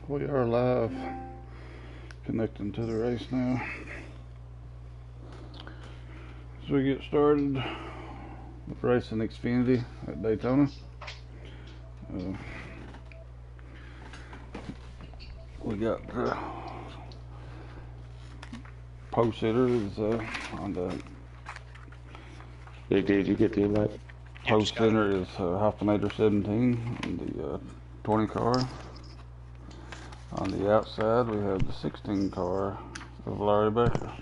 We are live, connecting to the race now. As we get started with racing Xfinity at Daytona, we got post hitter is on the Big D, did you get the invite? post hitter is Hyphenator 17 in the 20 car. On the outside, we have the 16 car of Larry Baker.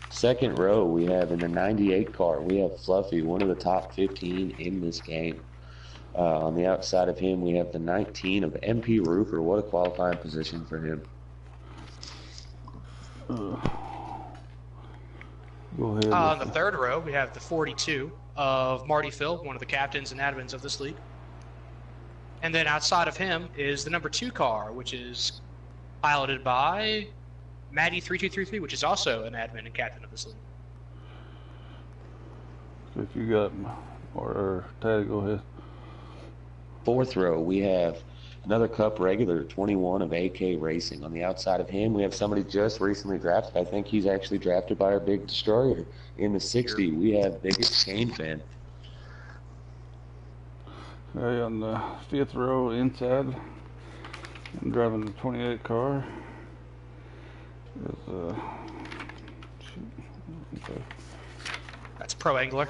Second row, we have in the 98 car, we have Fluffy, one of the top 15 in this game. On the outside of him, we have the 19 of MP Roofer. What a qualifying position for him. Go ahead. On the third row, we have the 42 of Marty Phil, one of the captains and admins of this league. And then outside of him is the number 2 car, which is piloted by Maddie3233, which is also an admin and captain of this league. If you got, or Tad, go ahead. Fourth row, we have another Cup regular, 21 of AK Racing. On the outside of him, we have somebody just recently drafted. I think he's actually drafted by our big destroyer. In the 60, we have Biggest Kane Fan. Okay, on the 5th row inside, I'm driving the 28 car. Is, okay. That's Pro Angler.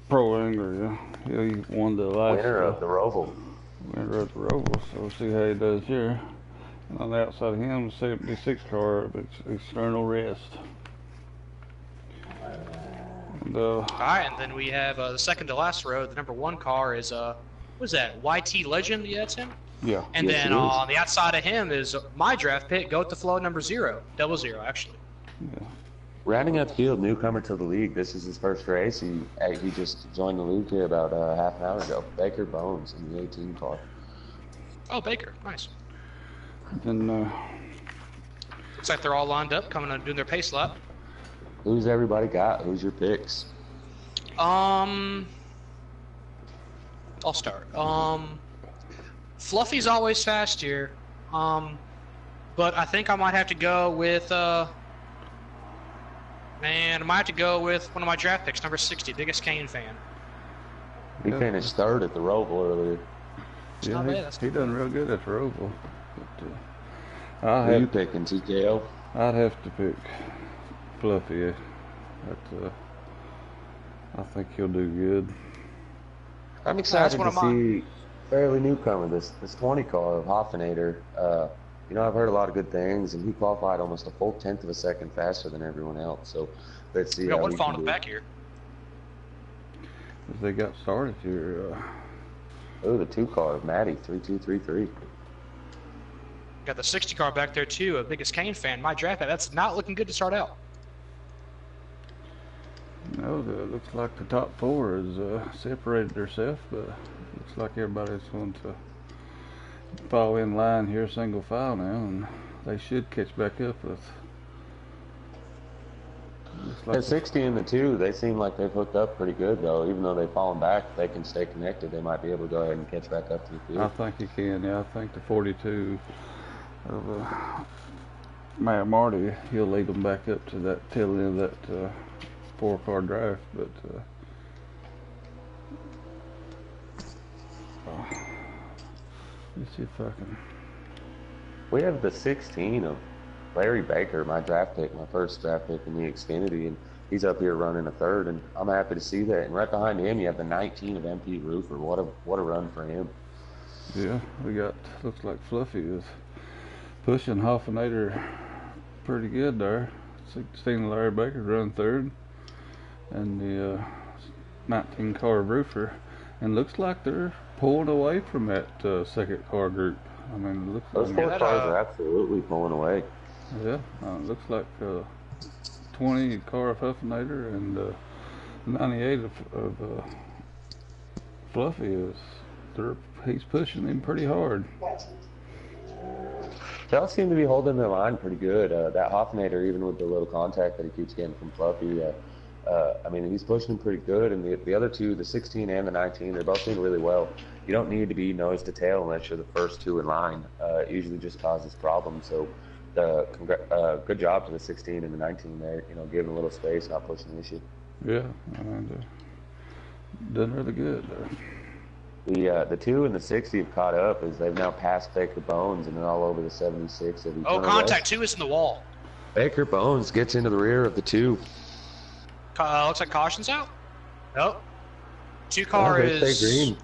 Pro Angler, yeah. He won the last Winner of the Roval. Winner of the Roval, so we'll see how he does here. And on the outside of him, the 76 car, it's external rest. And, All right, and then we have the second to last row. The number 1 car is what is that? YT Legend? Yeah, that's him. Yeah. And Yes, then on the outside of him is my draft pick, Go with the Flow number 0, 00 actually. Yeah. Rounding out the field, newcomer to the league. This is his first race. He just joined the league here about half an hour ago. Baker Bones in the 18 car. Oh, Baker, nice. Then Looks like they're all lined up, coming and doing their pace lap. Who's everybody got? Who's your picks? I'll start. Fluffy's always fast here, but I think I might have to go with I might have to go with one of my draft picks, number 60, Biggest Kane Fan. He finished third at the Roval earlier. yeah, he done real good at the Roval. But, Who are you picking, TKO? I'd have to pick Fluffy. But, I think he'll do good. I'm excited one to of mine. see fairly newcomer, this 20 car of Hoffenator. You know, I've heard a lot of good things, and he qualified almost a full 1/10 of a second faster than everyone else. So let's see. We got how one we falling can in the do. back here. As they got started here, Oh, the 2 car of Maddie, 3233. Got the 60 car back there too, a Biggest Kane Fan. My draft pick. That's not looking good to start out. it looks like the top 4 has separated herself, but looks like everybody's going to fall in line here, single file now, and they should catch back up with. The 60 and the 2, they seem like they've hooked up pretty good, though. Even though they've fallen back, if they can stay connected, they might be able to go ahead and catch back up to the field. I think you can. Yeah, I think the 42 of Matt Marty, he'll lead them back up to that tail end of that 4-car draft. But let's see if I can. We have the 16 of Larry Baker, my draft pick, my first draft pick in the Xfinity, and he's up here running a third, and I'm happy to see that. And right behind him, you have the 19 of MP Roofer. What a run for him. Yeah, we got, looks like Fluffy is pushing Hoffenator pretty good there. 16 Larry Baker run third, and the 19 car Roofer, and looks like they're pulling away from that second car group. I mean, it looks Those like 4 cars are absolutely pulling away. yeah, it looks like 20 car of Huffinator and 98 of Fluffy he's pushing him pretty hard. They all seem to be holding their line pretty good. That Hoffenator, even with the little contact that he keeps getting from Fluffy, I mean, he's pushing him pretty good. And the other 2, the 16 and the 19, they're both doing really well. You don't need to be nose to tail unless you're the first two in line. It usually just causes problems. So, good job to the 16 and the 19 there. You know, giving a little space, not pushing the issue. Yeah, and done really good. The 2 and the 60 have caught up as they've now passed Baker Bones and they're all over the 76. Oh, contact 2 is in the wall. Baker Bones gets into the rear of the 2. Looks like caution's out. Nope. 2 car is green.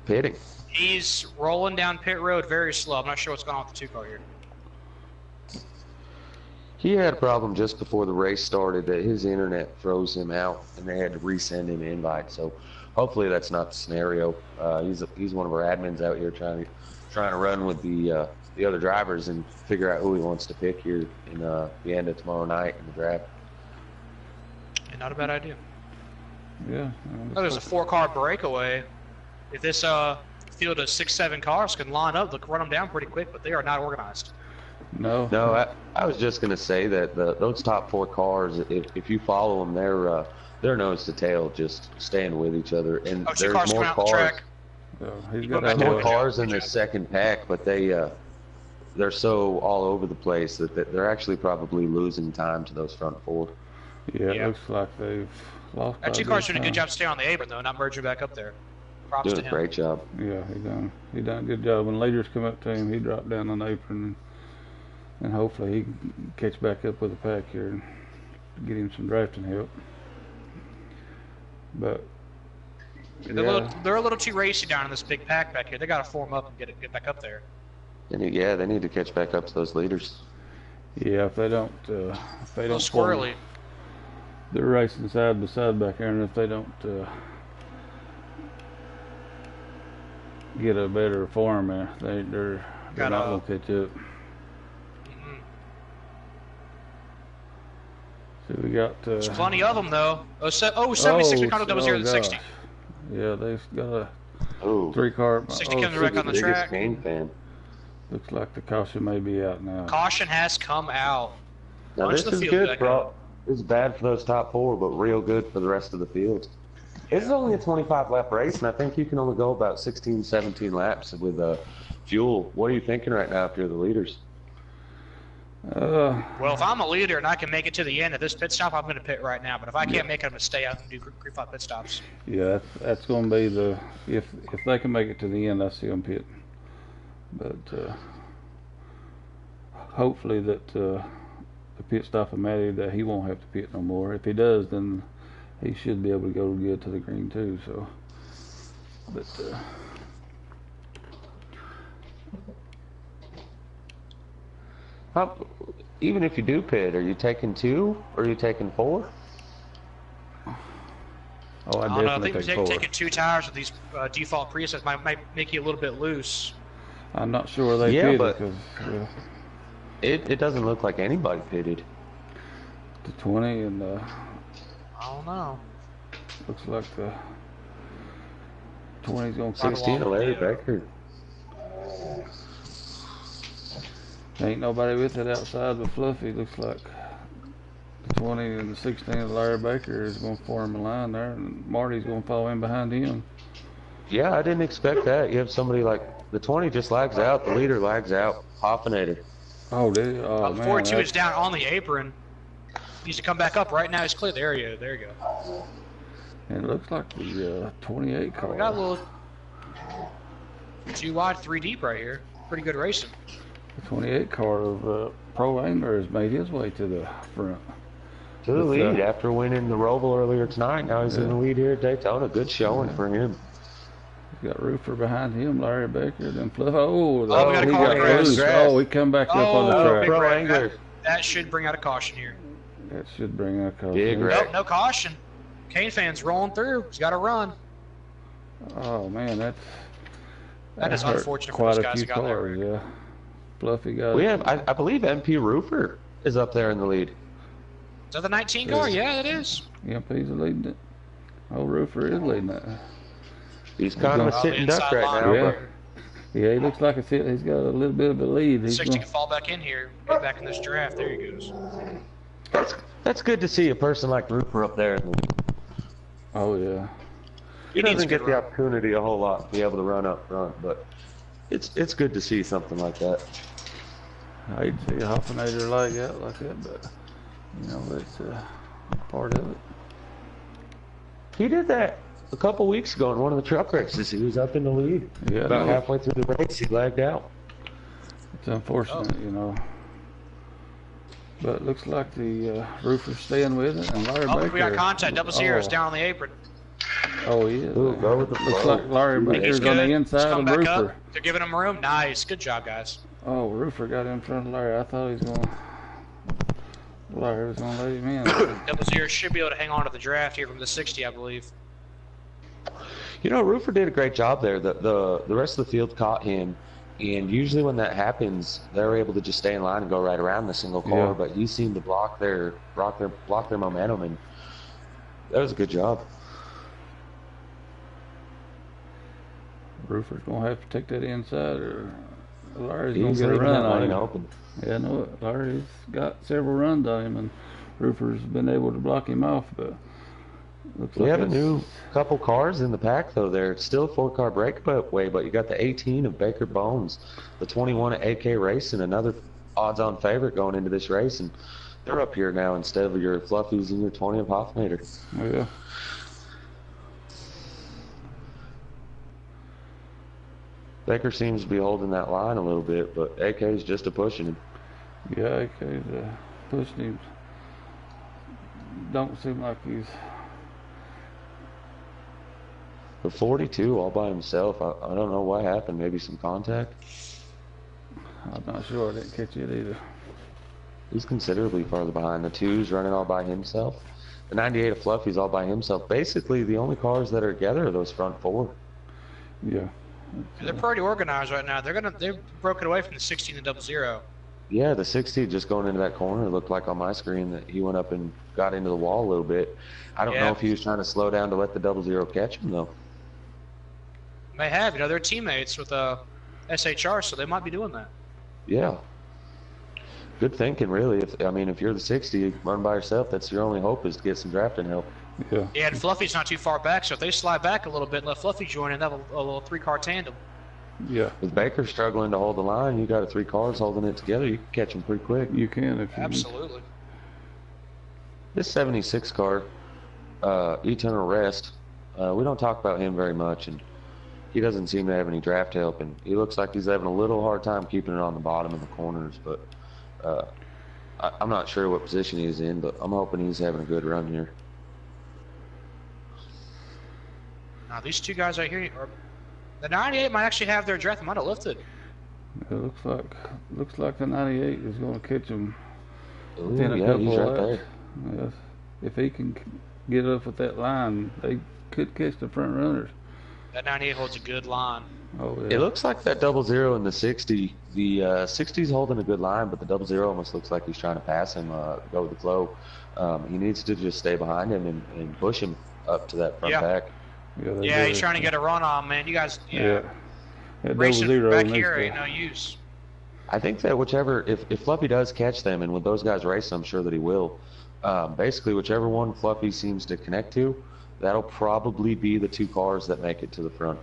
Pitting. He's rolling down pit road very slow. I'm not sure what's going on with the 2 car here. He had a problem just before the race started that his internet froze him out and they had to resend him an invite. So hopefully that's not the scenario. He's one of our admins out here trying to run with the other drivers and figure out who he wants to pick here in the end of tomorrow night in the draft. Yeah, not a bad idea. Yeah. Oh, there's a 4-car breakaway. If this field of 6-7 cars can line up, they'll run them down pretty quick, but they are not organized. No. I was just gonna say that those top 4 cars, if you follow them, they're nose to tail, just staying with each other. And Oh, 2 there's cars more coming out the track. He's Go got back that more to cars in the second pack, but they're so all over the place that they're actually probably losing time to those front 4. Yeah, it Yeah. looks like they've lost. That 2 cars doing a good job staying on the apron, though, not merging back up there. Props Doing to a him. great job. Yeah, he done a good job. When leaders come up to him, he dropped down on the apron, and hopefully he can catch back up with the pack here and get him some drafting help. But They're a little too racy down in this big pack back here. They got to form up and get back up there. They need to catch back up to those leaders. yeah, if they don't A little form- squirrely. they're racing side by side back there, and if they don't get a better form, they're not gonna catch up. Mhm. So we got. There's plenty of them, though. 76 we counted that was here at the 60. gosh. Yeah, they've got a Oh, 3-car. 60 comes wreck on the biggest track. Kane fan. Looks like the caution may be out now. Caution has come out. Now Bunch this of the is field good back for out. all, this is bad for those top 4, but real good for the rest of the field. This is only a 25 lap race, and I think you can only go about 16, 17 laps with fuel. What are you thinking right now if you're the leaders? Well, if I'm a leader and I can make it to the end of this pit stop, I'm going to pit right now. But if I can't make it, I'm going to stay out and do group 5 pit stops. Yeah, that's going to be the if they can make it to the end, I see them pitting. But hopefully that the pit stop of Matty that he won't have to pit no more. If he does, then he should be able to go good to the green too. So, but Even if you do pit, are you taking 2 or are you taking 4? I I don't know. I definitely think take 4. taking 2 tires with these default Priuses might make you a little bit loose. I'm not sure they Yeah, pitted but- because It doesn't look like anybody pitted. the 20 and I don't know. looks like the 20's going to 16 to Larry Becker. Ain't nobody with it outside but Fluffy. Looks like the 20 and the 16 of Larry Baker is going to form a line there, and Marty's going to follow in behind him. Yeah, I didn't expect that. You have somebody like the 20 just lags out, the leader lags out, Hoffinator. Oh, did he? Oh, man. 42 is down on the apron. Needs to come back up right now. He's clear. There you go. And it looks like the 28 car. We got a little 2 wide, 3 deep right here. Pretty good racing. The 28 car of Pro Angler has made his way to the front. To the With, lead after winning the Roval earlier tonight. Now he's in the lead here at Daytona. Good showing for him. He's got Roofer behind him, Larry Baker, then Fluff. Oh, we got a he car got crash. loose. Oh, he come back up on the track. big Pro wreck. Angler. That should bring out a caution here. That should bring a caution. Big wreck. Nope, no caution. Kane fans rolling through. He's got to run. Oh man, That is hurt unfortunate for quite those a guys few who got there. cars, yeah. Fluffy got. We have, I believe MP Roofer is up there in the lead. Is that the 19 car? Yeah, it is. MP's leading it. Oh, Roofer is leading it. He's kind of a Oh, sitting the duck inside right line. now. Yeah. Yeah, he looks like he's got a little bit of a lead. He's 60 gonna, can fall back in here. Get back in this draft. There he goes. That's good to see a person like Roofer up there in the lead. oh yeah. He needs a doesn't good get the run. opportunity a whole lot to be able to run up front, but it's good to see something like that. I hate to see a Hoffenator lag out like that, but you know it's part of it. He did that a couple weeks ago in one of the truck races. He was up in the lead. Yeah, About no, halfway through the race, he lagged out. it's unfortunate, you know. But it looks like the roofer's staying with it, and Larry Baker. We got contact. Double Zero's down on the apron. Oh, he is. Ooh, go with the Looks flow. like Larry He's Baker's good. on the He's inside coming of back Roofer. up. They're giving him room. Nice. Good job, guys. Oh, Roofer got in front of Larry. I thought he was going. Larry was going to let him in. Double Zero should be able to hang on to the draft here from the 60, I believe. You know, Roofer did a great job there. The rest of the field caught him, and usually when that happens, they're able to just stay in line and go right around the single car. Yeah. But he seemed to block their momentum, and that was a good job. Roofer's going to have to take that inside, or Larry's going He's to get a leaving run that on lane him. open. Yeah, I know it. Larry's got several runs on him, and Roofer's been able to block him off, but looks We like have a it's- new couple cars in the pack, though. They're still 4-car breakaway, but you got the 18 of Baker Bones, the 21 of AK Racing, another odds-on favorite going into this race, and they're up here now instead of your Fluffies and your 20 of Hoffnader. Oh, yeah. Baker seems to be holding that line a little bit, but AK's just a pushing him. Yeah, AK's pushing him. Don't seem like he's. The 42 all by himself. I don't know what happened. Maybe some contact. I'm not sure. I didn't catch it either. He's considerably farther behind. The 2's running all by himself. The 98 of Fluffy's all by himself. Basically, the only cars that are together are those front 4. Yeah. They're pretty organized right now. They're broken away from the 16 and 00. Yeah, the 60 just going into that corner, it looked like on my screen that he went up and got into the wall a little bit. I don't know if he was trying to slow down to let the 00 catch him, though. May have, they're teammates with SHR, so they might be doing that. Yeah. Good thinking, really. If you're the 60, run by yourself, that's your only hope is to get some drafting help. Yeah. Yeah, and Fluffy's not too far back, so if they slide back a little bit and let Fluffy join in, they'll have a little 3-car tandem. Yeah. With Baker struggling to hold the line, you got 3 cars holding it together, you can catch them pretty quick. You can if you. Absolutely. This 76 car, Eternal Rest, we don't talk about him very much, and he doesn't seem to have any draft help, and he looks like he's having a little hard time keeping it on the bottom of the corners, but I'm not sure what position he's in, but I'm hoping he's having a good run here. Now, these two guys right here, the 98 might actually have their draft. They might have lifted. It looks like the 98 is going to catch him Ooh, within a yeah, couple he's of right laps. there. Yes. If he can get up with that line, they could catch the front runners. That 98 holds a good line. Oh yeah. It looks like that 00 and the 60. The 60's holding a good line, but the 00 almost looks like he's trying to pass him, go with the flow. He needs to just stay behind him and push him up to that front pack. Yeah, he's trying to get a run on, man. You guys, That racing 00 back needs here to- ain't no use. I think that if Fluffy does catch them, and with those guys racing, I'm sure that he will. Basically, whichever one Fluffy seems to connect to, that'll probably be the 2 cars that make it to the front.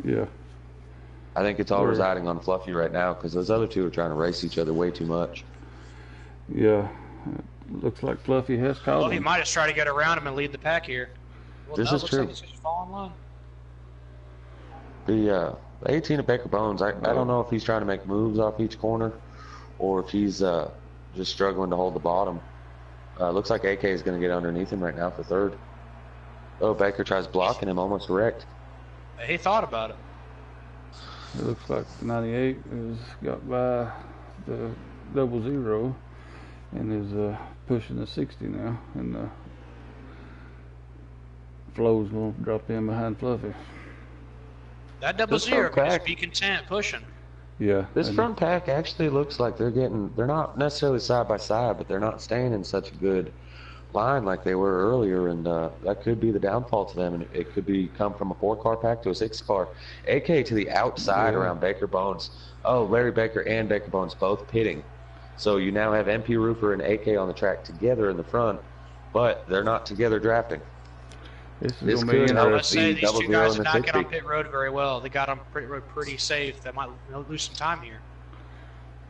Yeah. I think it's all Sure. residing on Fluffy right now because those other 2 are trying to race each other way too much. Yeah. It looks like Fluffy has caught Fluffy him. might just try to get around him and lead the pack here. Well, This no, is looks true. Like he's just falling in line. The 18 of Baker Bones, I don't know if he's trying to make moves off each corner or if he's just struggling to hold the bottom. Looks like AK is going to get underneath him right now for 3rd. Oh, Baker tries blocking him, almost wrecked. He thought about it. It looks like the 98 is got by the 00 and is pushing the 60 now, and the Flow's going to drop in behind Fluffy. That 00 front can pack. just be content pushing. Yeah. This and- front pack actually looks like they're not necessarily side by side, but they're not staying in such a good line like they were earlier, and that could be the downfall to them, and it could come from a 4-car pack to a 6-car. AK to the outside around Baker Bones. Oh, Larry Baker and Baker Bones both pitting. So you now have MP Roofer and AK on the track together in the front, but they're not together drafting. This is This gonna be could help. Let's interesting. say the these double two zero guys and did the not get on 60. pit road very well. They got on pit road pretty safe. They might lose some time here.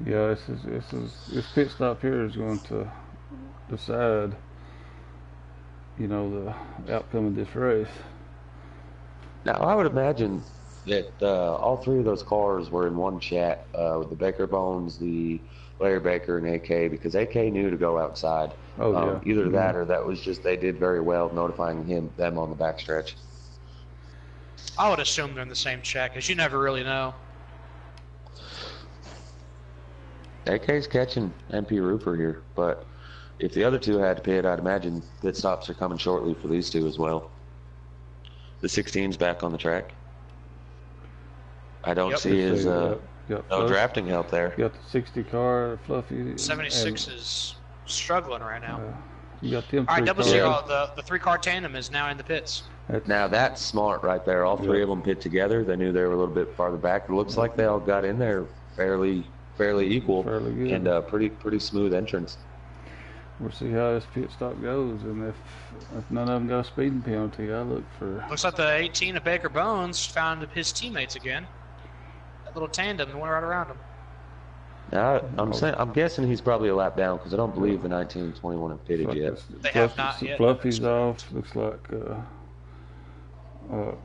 Yeah, this pit stop here is going to decide, you know, the outcome of this race. Now, I would imagine that all three of those cars were in one chat with the Baker Bones, the Larry Baker, and AK, because AK knew to go outside. Oh yeah. Either that or that was just they did very well notifying them on the backstretch. I would assume they're in the same chat because you never really know. AK's catching MP Roofer here, but if the other two had to pit, I'd imagine pit stops are coming shortly for these two as well. The 16's back on the track. I don't see his no drafting help there. You got the 60 car, Fluffy. 76 is struggling right now. You got them. All right, double cars. zero. The three-car tandem is now in the pits. Now that's smart right there. All three of them pit together. They knew they were a little bit farther back. It looks like they all got in there fairly equal, Fairly good. and pretty smooth entrance. We'll see how this pit stop goes, and if none of them got a speeding penalty, I look for. Looks like the 18 of Baker Bones found his teammates again. That little tandem went right around him. Now I'm guessing he's probably a lap down because I don't believe the 19 and 21 have pitted yet. They have not yet. Fluffy's off. Looks like. No,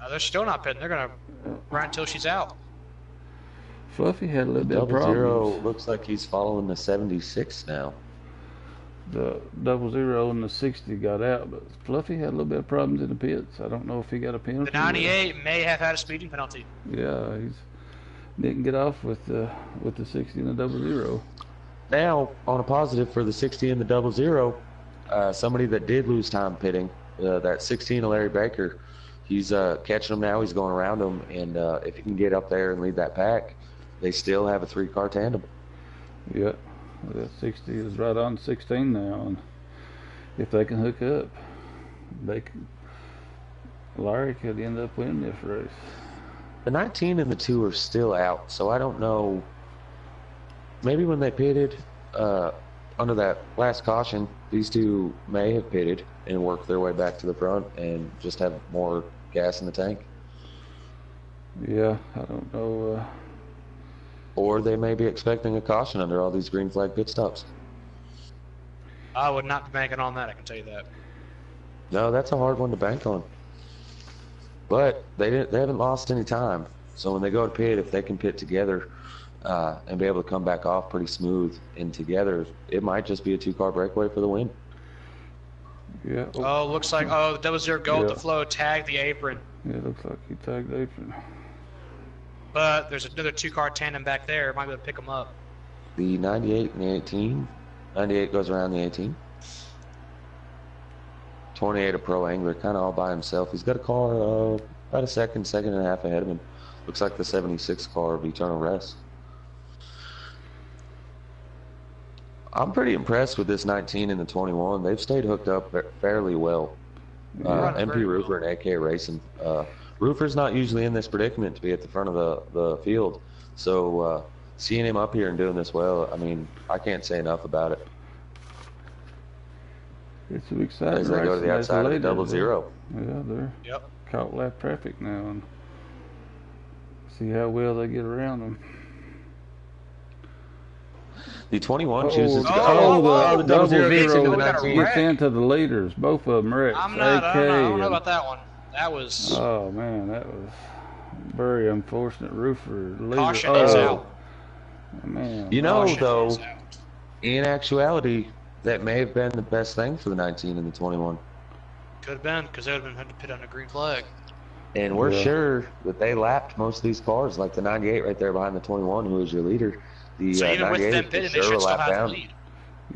they're still not pitting. They're gonna run until she's out. Fluffy had a little bit of Double problems. zero looks like he's following the 76 now. The double zero and the 60 got out, but Fluffy had a little bit of problems in the pits. I don't know if he got a penalty. The 98 may have had a speeding penalty. Yeah, he didn't get off with the 60 and the double zero. Now, on a positive for the 60 and the double zero, somebody that did lose time pitting, that 16 of Larry Baker, he's catching them now. He's going around them, and if he can get up there and lead that pack, they still have a three-car tandem. Yeah, that 60 is right on 16 now, and if they can hook up, Larry could end up winning this race. The 19 and the 2 are still out, so I don't know. Maybe when they pitted under that last caution, these two may have pitted and worked their way back to the front and just have more gas in the tank. Yeah, I don't know. Or they may be expecting a caution under all these green flag pit stops. I would not be banking on that, I can tell you that. No, that's a hard one to bank on. But they haven't lost any time. So when they go to pit, if they can pit together and be able to come back off pretty smooth and together, it might just be a two-car breakaway for the win. Yeah. Oh, looks like the double zero go with the flow, tag the apron. Yeah, it looks like he tagged the apron. But there's another two-car tandem back there. Might be able to pick them up. The 98 and the 18. 98 goes around the 18. 28 a pro angler, kind of all by himself. He's got a car about a second and a half ahead of him. Looks like the 76 car of Eternal Rest. I'm pretty impressed with this 19 and the 21. They've stayed hooked up fairly well. MP Roofer and AK Racing. Roofer's not usually in this predicament to be at the front of the field. So seeing him up here and doing this well, I mean, I can't say enough about it. It's an exciting as they go to the outside of the double zero. Yeah, they're caught lap traffic now, and see how well they get around them. The 21 chooses to go. The double zero gets into the 19. Gets into the leaders. Both of them wrecked. I don't know about that one. That was. Oh man, that was very unfortunate. Roofer leader. Caution is out. Man. You know, though, in actuality, that may have been the best thing for the 19 and the 21. Could have been, because they would have been had to pit on a green flag. And we're sure that they lapped most of these cars, like the 98 right there behind the 21, who is your leader. The so even with them pitted, they should still have the lead.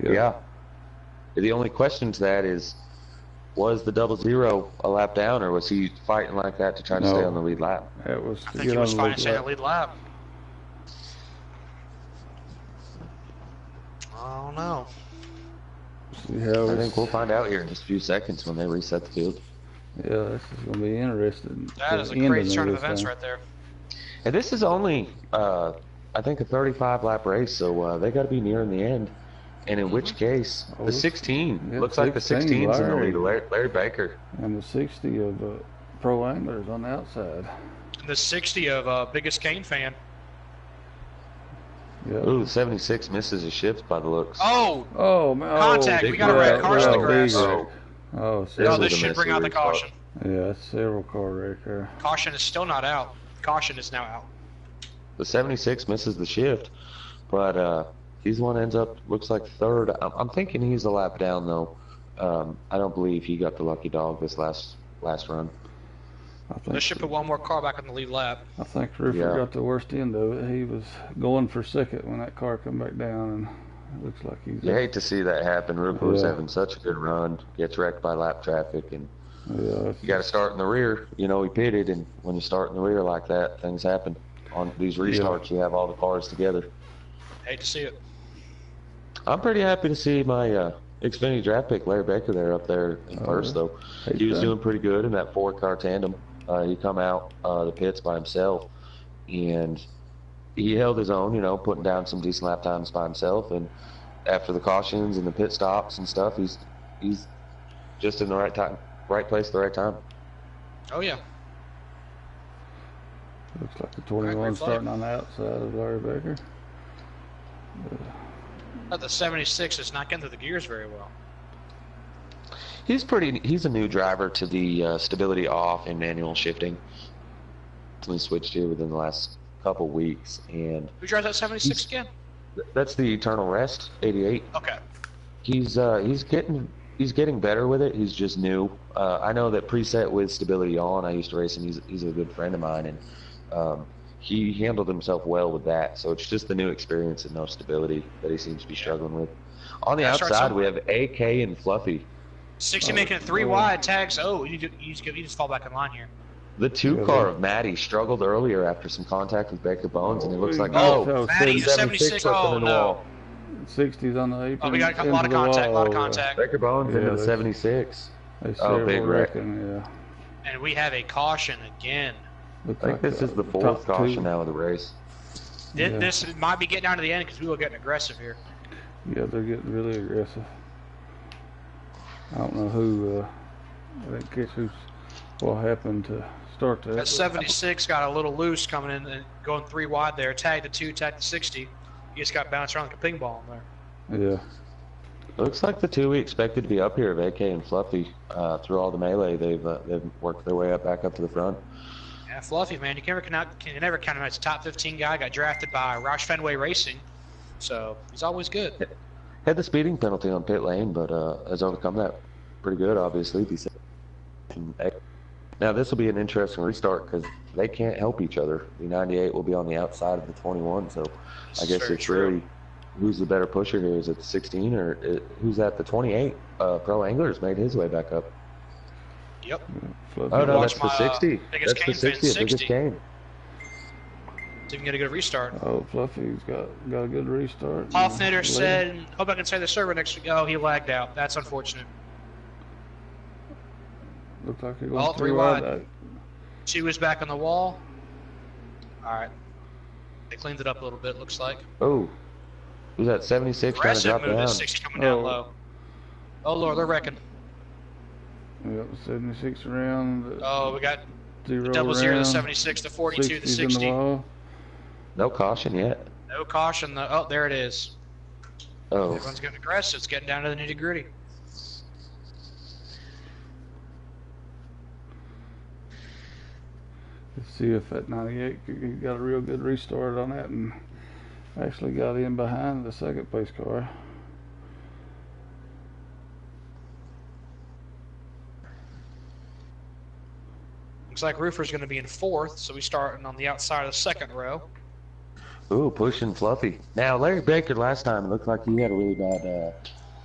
Yeah. The only question to that is, was the double zero a lap down, or was he fighting like that to try to stay on the lead lap? That was I think he was fighting to stay on the lead lap. I don't know. I think we'll find out here in just a few seconds when they reset the field. Yeah, this is going to be interesting. That is a crazy turn of events right there. And this is only, I think, a 35 lap race, so they got to be nearing the end. And in which case, the 16 yeah, looks like the 16's in the lead. Larry Baker. And the 60 of Pro Anglers on the outside. The 60 of biggest Kane fan. Yeah. Ooh, 76 misses his shift by the looks. Oh, man. Contact. We got a red car in the grass. This should bring out the caution. Yeah, that's several car wreck there. Caution is still not out. Caution is now out. The 76 misses the shift, but he's the one that ends up, looks like third. I'm thinking he's a lap down, though. I don't believe he got the lucky dog this last run. They should put one more car back on the lead lap. I think Roofer got the worst end of it. He was going for second when that car come back down, and it looks like he's... You hate to see that happen. Roofer was having such a good run, gets wrecked by lap traffic, and you got to start in the rear. You know, he pitted, and when you start in the rear like that, things happen. On these restarts, you have all the cars together. Hate to see it. I'm pretty happy to see my Xfinity draft pick, Larry Baker, up there in first, though. He was doing pretty good in that 4-car tandem. He come out the pits by himself, and he held his own, you know, putting down some decent lap times by himself. And after the cautions and the pit stops and stuff, he's just in the right time, right place at the right time. Oh yeah. Looks like the 21 starting on the outside of Larry Baker. But the 76 is not getting to the gears very well. He's a new driver to the stability off and manual shifting. We switched here within the last couple weeks, and who drives that 76 again? That's the Eternal Rest 88. Okay. He's getting better with it. He's just new. I know that preset with stability on. I used to race him. He's a good friend of mine, and he handled himself well with that. So it's just the new experience and no stability that he seems to be struggling with. On the outside, we have AK and Fluffy. 60 making it 3 wide, tags. Oh, you just fall back in line here. The 2-car of Matty struggled earlier after some contact with Baker Bones, and it looks like Matty, 76. Oh no. 60's on the apron. Oh, we got a lot of contact. Baker Bones into the 76. Big wreck. Yeah. And we have a caution again. I think this is the 4th caution now of the race. This might be getting down to the end because we were getting aggressive here. Yeah, they're getting really aggressive. I don't know who, I didn't catch what happened to start that. That 76 got a little loose coming in and going 3 wide there. Tagged the 2, tagged the 60. He just got bounced around like a ping ball in there. Yeah. Looks like the 2 we expected to be up here of AK and Fluffy. Through all the melee, they've worked their way back up to the front. Yeah, Fluffy, man, you can never count him as a top 15 guy. Got drafted by Roush Fenway Racing, so he's always good. Had the speeding penalty on pit lane, but has overcome that pretty good, obviously. Now this will be an interesting restart because they can't help each other. The 98 will be on the outside of the 21, so I guess it's really who's the better pusher here. Is it the 16 or who's at the 28? Pro Anglers made his way back up. Yep. Oh no, that's the 60. That's the 60. Biggest Kane. So you can get a good restart. Oh, Fluffy's got a good restart. Hoffnader said, hope I can say the server next week. Oh, he lagged out. That's unfortunate. Looks like he went 3 wide. 2 is back on the wall. All right. They cleaned it up a little bit, looks like. Oh. Who's that 76 trying to drop down? 60 coming down low. Oh, Lord, they're wrecking. Yep, 76 around. Oh, we got 0 double around, 0, the 76, the 42, the 60. No caution yet. No caution. Oh, there it is. Oh. Everyone's getting aggressive. It's getting down to the nitty-gritty. Let's see if that 98 got a real good restart on that and actually got in behind the second place car. Looks like Roofer's going to be in 4th, so we starting on the outside of the 2nd row. Ooh, pushing Fluffy. Now, Larry Baker last time, it looked like he had a really bad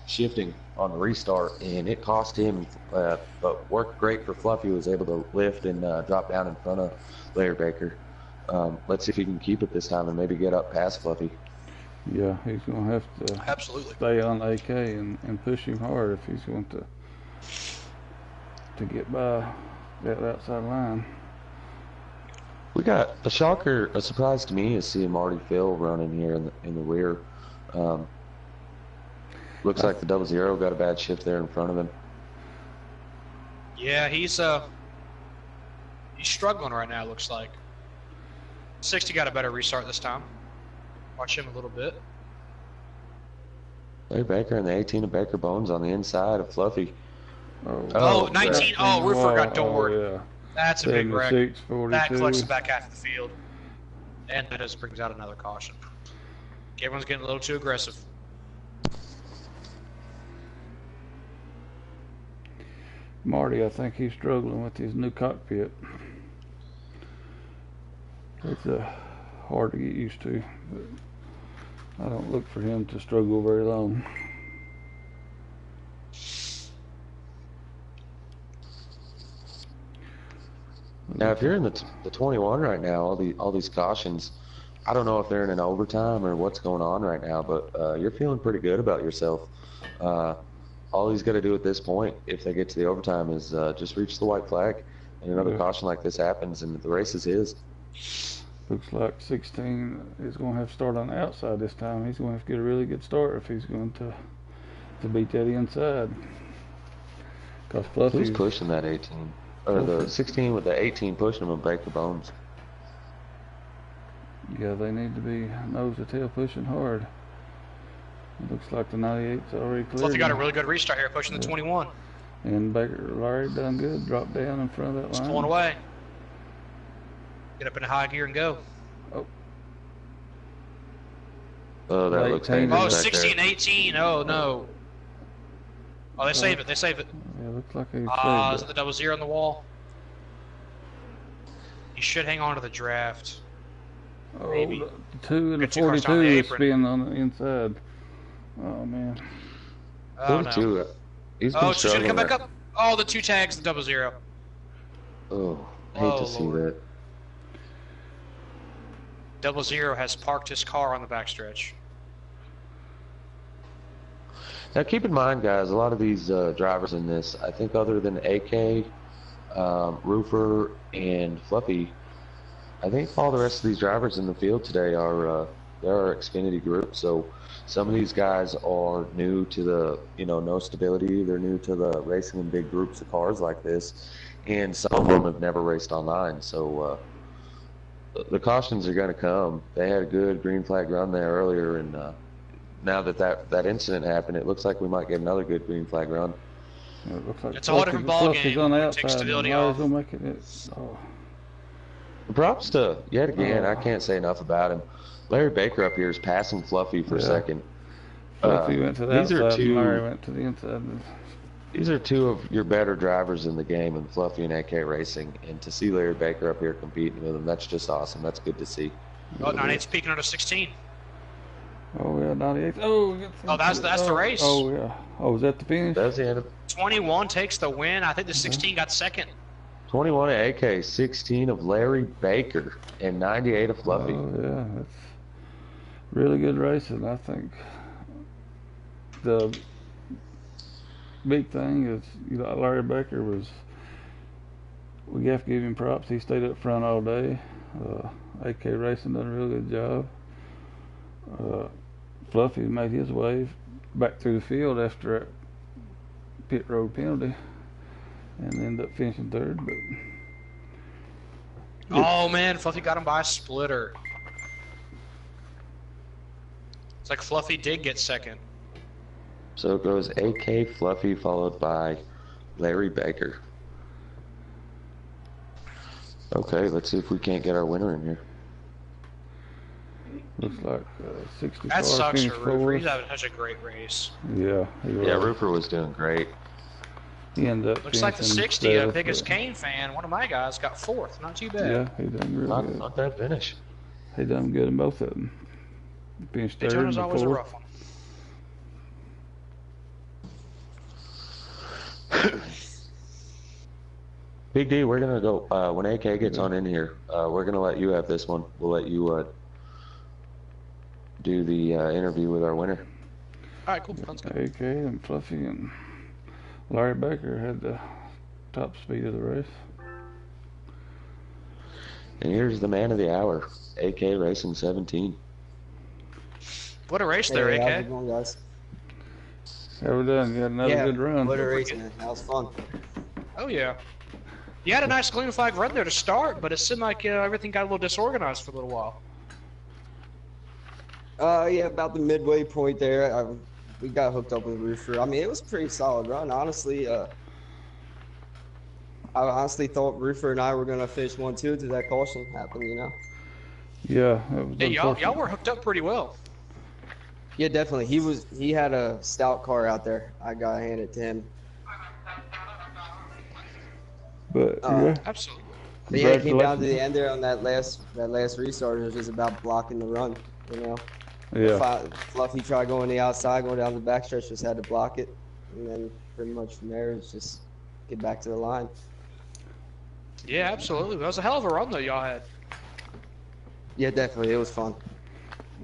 shifting on the restart, and it cost him, but worked great for Fluffy. Was able to lift and drop down in front of Larry Baker. Let's see if he can keep it this time and maybe get up past Fluffy. Yeah, he's going to have to stay on AK and push him hard if he's going to get by that outside line. We got a shocker, a surprise to me is seeing Marty Phil running here in the rear. Looks like the 00 got a bad shift there in front of him. Yeah, he's struggling right now, looks like. 60 got a better restart this time. Watch him a little bit. Larry Baker and the 18 of Baker Bones on the inside of Fluffy. Oh, 19. Oh, Roofer got doored. Oh, yeah. That's a big wreck. 42. That collects the back half of the field. And that just brings out another caution. Everyone's getting a little too aggressive. Marty, I think he's struggling with his new cockpit. It's hard to get used to, but I don't look for him to struggle very long. Now, if you're in the 21 right now, all these cautions, I don't know if they're in an overtime or what's going on right now, but you're feeling pretty good about yourself. All he's got to do at this point, if they get to the overtime, is just reach the white flag, and another caution like this happens, and the race is his. Looks like 16 is going to have to start on the outside this time. He's going to have to get a really good start if he's going to beat that inside. Because Fluffy's Who's pushing that 18? Or the 16 with the 18 pushing him and Baker Bones. Yeah, they need to be nose to tail pushing hard. It looks like the 98's already clear. Fluffy got a really good restart here, pushing the 21. And Larry done good, dropped down in front of that line. He's pulling away. Get up in high gear and go. Oh, that looks dangerous. Oh, 16, 18. Oh, no. Oh, they save it. They save it. Yeah, looks like he saved Is it the 00 on the wall? He should hang on to the draft. Oh, Maybe. The 2 and the Got two cars 42 on the is apron. spinning on the inside. Oh, man. Oh, no. 42. He's been Oh, should struggling come back there. up. Oh, the 2 tags, the 00. Oh, hate Oh, to see Lord. that. 00 has parked his car on the backstretch. Now, keep in mind, guys, a lot of these drivers in this, I think other than AK, Roofer, and Fluffy, I think all the rest of these drivers in the field today are they're our Xfinity group. So some of these guys are new to the, no stability. They're new to the racing in big groups of cars like this. And some of them have never raced online. So the cautions are going to come. They had a good green flag run there earlier, and now that incident happened, it looks like we might get another good green flag run. Yeah, it looks like It's a whole different ball game. on the Take outside. stability Larry's off. gonna make it. Oh. Props to, yet again, I can't say enough about him. Larry Baker up here is passing Fluffy for second. Fluffy went to the these are outside and two- Larry went to the inside. These are two of your better drivers in the game, in Fluffy and AK Racing. And to see Larry Baker up here competing with him, that's just awesome. That's good to see. Oh, 98's peaking under 16. Oh, yeah, 98. Oh, that's the race. Oh, yeah. Oh, was that the finish? That's the end of 21 takes the win. I think the 16 got second. 21 of AK, 16 of Larry Baker, and 98 of Fluffy. Oh, yeah. That's really good racing, I think. The big thing is, Larry Baker we have to give him props. He stayed up front all day. AK Racing done a real good job. Fluffy made his way back through the field after a pit road penalty and ended up finishing third. But Oh, man, Fluffy got him by a splitter. It's like Fluffy did get second. So it goes AK, Fluffy, followed by Larry Baker. Okay, let's see if we can't get our winner in here. looks like 60 That sucks finished for Roofer. fourth. He's having such a great race. Yeah, he was. Yeah, Roofer was doing great. He ended up Looks like the finishing 60, a seventh, biggest but- Kane fan, one of my guys, got fourth. Not too bad. Yeah, he done real good. Not bad finish. He done good in both of them. Finished third Daytona's and always a fourth. rough one. Big D, we're gonna go when AK gets on in here. We're gonna let you have this one. We'll let you do the interview with our winner. All right, cool. Sounds good. AK and Fluffy and Larry Baker had the top speed of the race. And here's the man of the hour, AK Racing 17. What a race there, Hey, how's AK. it going, guys? How we done? You had another good run. What a race, man. That was fun. Oh yeah. You had a nice green flag run there to start, but it seemed like everything got a little disorganized for a little while. Yeah, about the midway point there, we got hooked up with Roofer. I mean, it was a pretty solid run, honestly. I honestly thought Roofer and I were gonna finish 1-2 until that caution happened, you know. Yeah, that was Y'all were hooked up pretty well. Yeah, definitely. He had a stout car out there. I gotta hand it to him. But Absolutely. But yeah, it came down to the end there on that last restart. It was just about blocking the run, you know. yeah, Fluffy tried going the outside, going down the backstretch, just had to block it, and then pretty much from there it's just get back to the line. Yeah, absolutely. That was a hell of a run though y'all had. Yeah, definitely. It was fun.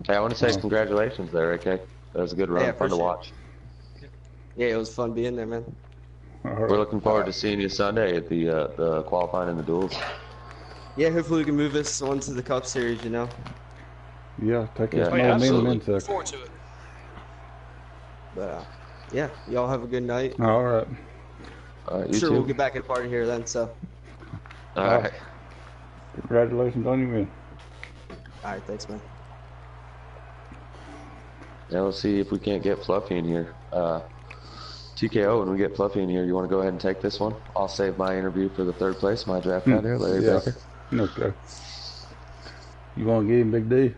Hey, I want to say congratulations there, AK. That was a good run, Yeah, fun to appreciate watch. Yeah, it was fun being there, man. all We're right. looking forward to seeing you Sunday at the qualifying and the duels. Yeah, hopefully we can move this on to the Cup Series, you know. Yeah, take Yeah. this Oh, yeah, momentum absolutely. into Look it. forward to it. But yeah, y'all have a good night. All right. All right, you Sure, too. we'll get back at the party here then. So, All right. Congratulations on your win. all right, thanks, man. Now we'll see if we can't get Fluffy in here. TKO, when we get Fluffy in here, you want to go ahead and take this one? I'll save my interview for the third place, my draft guy there, Larry Yeah. Baker. Okay. You want to get him Big D?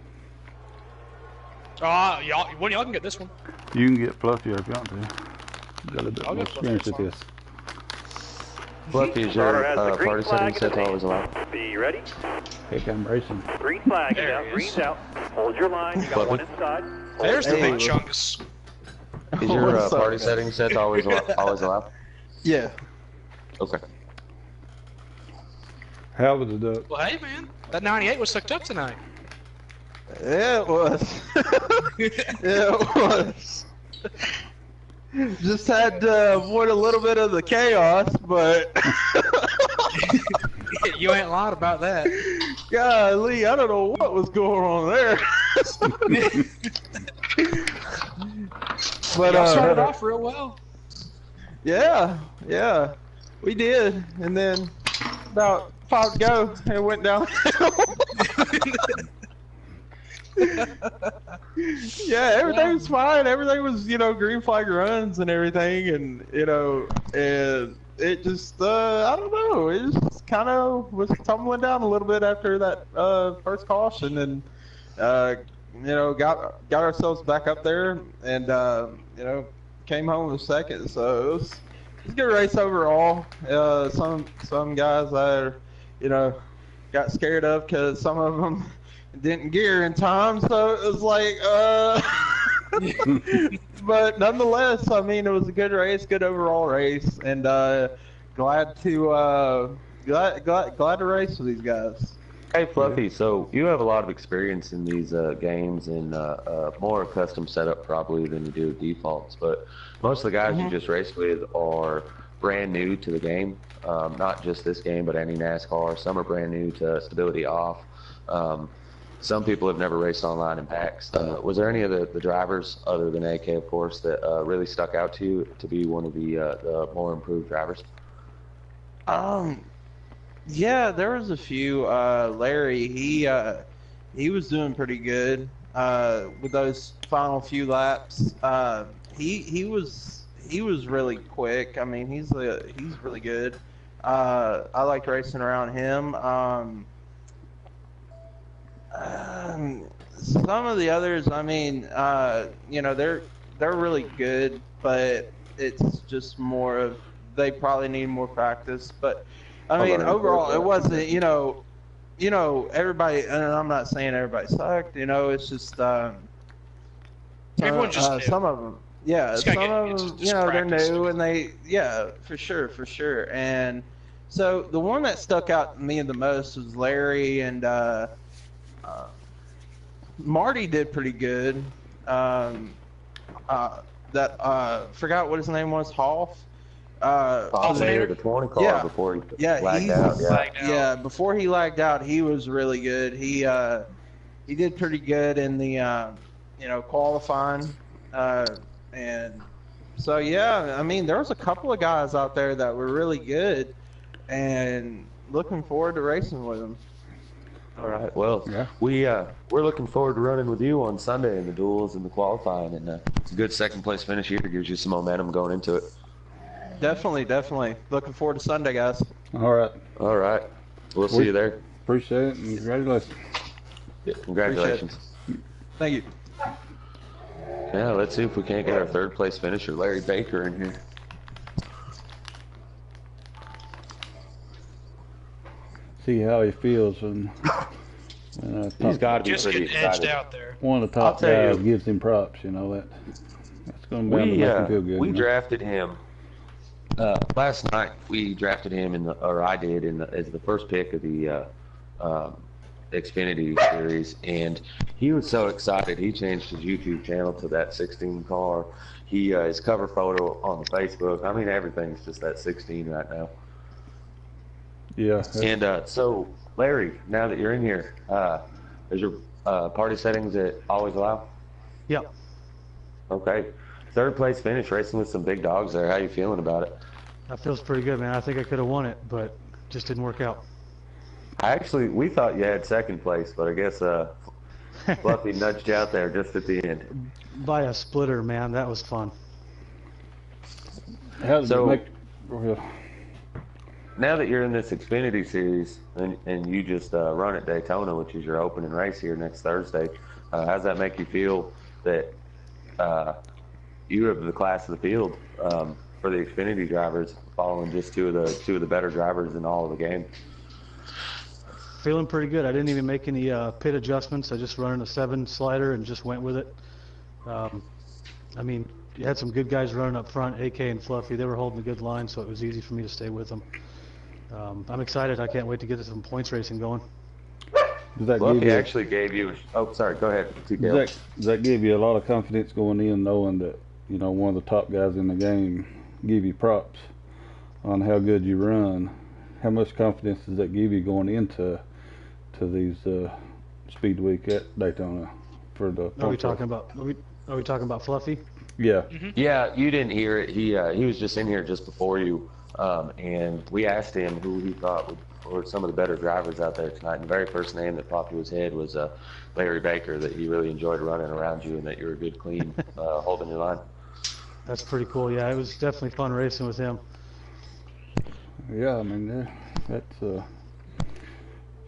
Y'all can get this one. You can get Fluffy if you want to. You got a little bit I'll more get Fluffy, experience with that's this. Fluffy, is your party setting set to always allow? Be ready. Heck, I'm racing. Green flag There out. he Green's is. out. Hold your line. You got Fluffy. one inside. There's the Hey. big chungus. Is your What's up, party man? setting set to always allow? Yeah. Okay. How was the duck? Well, hey man, that 98 was hooked up tonight. Yeah, it was. Yeah, it was. Just had to avoid a little bit of the chaos, but You ain't lied about that. golly, I don't know what was going on there. But Y'all started off real well. yeah, we did, and then about 5 to go, it went down. Yeah, everything was fine. Everything was, green flag runs and everything, and and it just, I don't know, it just kind of was tumbling down a little bit after that first caution, and got ourselves back up there, and came home with second. So it was a good race overall. Some guys I got scared of because some of them didn't gear in time, so it was like but nonetheless, I mean, it was a good race, good overall race, and glad to race with these guys. Hey Fluffy, so you have a lot of experience in these games and more custom setup probably than you do defaults, but most of the guys you just raced with are brand new to the game, not just this game, but any NASCAR. Some are brand new to Stability Off. Some people have never raced online in packs. Was there any of the drivers, other than AK of course, that really stuck out to you to be one of the more improved drivers? Yeah, there was a few. Larry, he was doing pretty good with those final few laps. He was really quick. I mean, he's really good. I liked racing around him. Some of the others, I mean, they're really good, but it's just more of they probably need more practice. But I mean, overall, it wasn't, everybody, and I'm not saying everybody sucked, it's just, Everyone just knew. some of them, yeah, Just some gotta of get- them, just they're practice. new, and for sure. And so the one that stuck out to me the most was Larry, and Marty did pretty good. Forgot what his name was, Hoff. Alternator, the 20 car Yeah. before he Yeah, lagged out. Yeah. Lagged out. Yeah, before he lagged out, he was really good. He did pretty good in the qualifying, and So yeah, I mean, there was a couple of guys out there that were really good, and looking forward to racing with them. All right. Well, Yeah. we're looking forward to running with you on Sunday in the duels and the qualifying, and it's a good second place finish here. Gives you some momentum going into it. Definitely, definitely. Looking forward to Sunday, guys. All right. All right. We'll see you there. Appreciate it, and congratulations. Yeah, congratulations. Thank you. Yeah, let's see if we can't get our third place finisher, Larry Baker, in here. See how he feels when He's got to be Just pretty getting edged excited. out there. one of the top I'll tell guys you. gives him props. You know that's going to be able to We make him feel good. we you know? drafted him last night. We drafted him I did as the first pick of the Xfinity series, and he was so excited. He changed his YouTube channel to that 16 car. His cover photo on the Facebook. I mean, everything's just that 16 right now. Yeah. And so, Larry, now that you're in here, is your party settings that always allow? Yep. Okay. Third place finish, racing with some big dogs there. How you feeling about it? That feels pretty good, man. I think I could have won it, but just didn't work out. We thought you had second place, but I guess Fluffy nudged you out there just at the end. By a splitter, man. That was fun. How did So- it make? Go ahead. Now that you're in this Xfinity series and you just run at Daytona, which is your opening race here next Thursday, how does that make you feel that you have the class of the field for the Xfinity drivers, following just two of the better drivers in all of the game? Feeling pretty good. I didn't even make any pit adjustments. I just running a 7 slider and just went with it. I mean, you had some good guys running up front, AK and Fluffy. They were holding a good line, so it was easy for me to stay with them. I'm excited. I can't wait to get some points racing going. Does that give Fluffy you? actually gave you. Oh, sorry. Go ahead. Does that give you a lot of confidence going in, knowing that one of the top guys in the game give you props on how good you run? How much confidence does that give you going into these Speed Week at Daytona for the? Are we talking about Fluffy? Yeah. Yeah, you didn't hear it. He was just in here just before you, and we asked him who he thought were some of the better drivers out there tonight. And the very first name that popped to his head was Larry Baker. That he really enjoyed running around you, and that you were a good, clean, holding your line. That's pretty cool. Yeah, it was definitely fun racing with him. Yeah, I mean, that's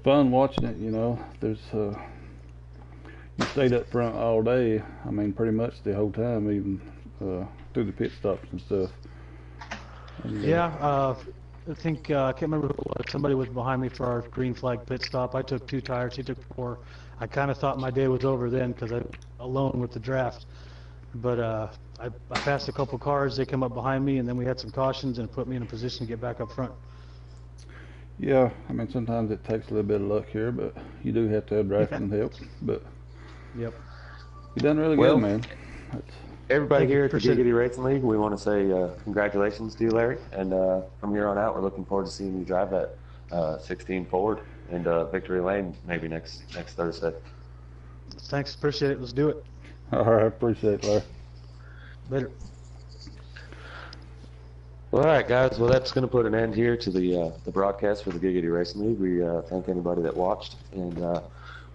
fun watching it. There's you stayed up front all day. I mean, pretty much the whole time, even through the pit stops and stuff. And, Yeah, I think I can't remember who it was. Somebody was behind me for our green flag pit stop. I took 2 tires. He took 4. I kind of thought my day was over then because I was alone with the draft. But I passed a couple cars. They come up behind me, and then we had some cautions and put me in a position to get back up front. Yeah, I mean, sometimes it takes a little bit of luck here, but you do have to have drafting help. But Yep. you done really Well, good, man. That's, Everybody Thank you. here at the Appreciate it. Giggity Racing League, we want to say congratulations to you, Larry. And from here on out, we're looking forward to seeing you drive that 16 Ford into Victory Lane maybe next Thursday. Thanks. Appreciate it. Let's do it. all right, appreciate it, Larry. Later. Well, all right, guys. Well, that's going to put an end here to the broadcast for the Giggity Racing League. We thank anybody that watched, and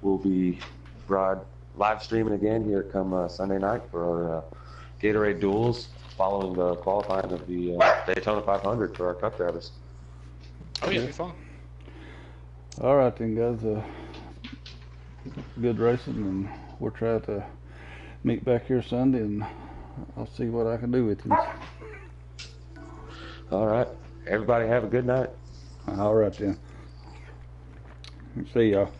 we'll be live streaming again here come Sunday night for our Gatorade duels following the qualifying of the Daytona 500 for our Cup drivers. Oh yeah, it'll be fun. All right then, guys. Good racing, and we'll try to meet back here Sunday, and I'll see what I can do with you. All right. Everybody have a good night. All right then. See y'all.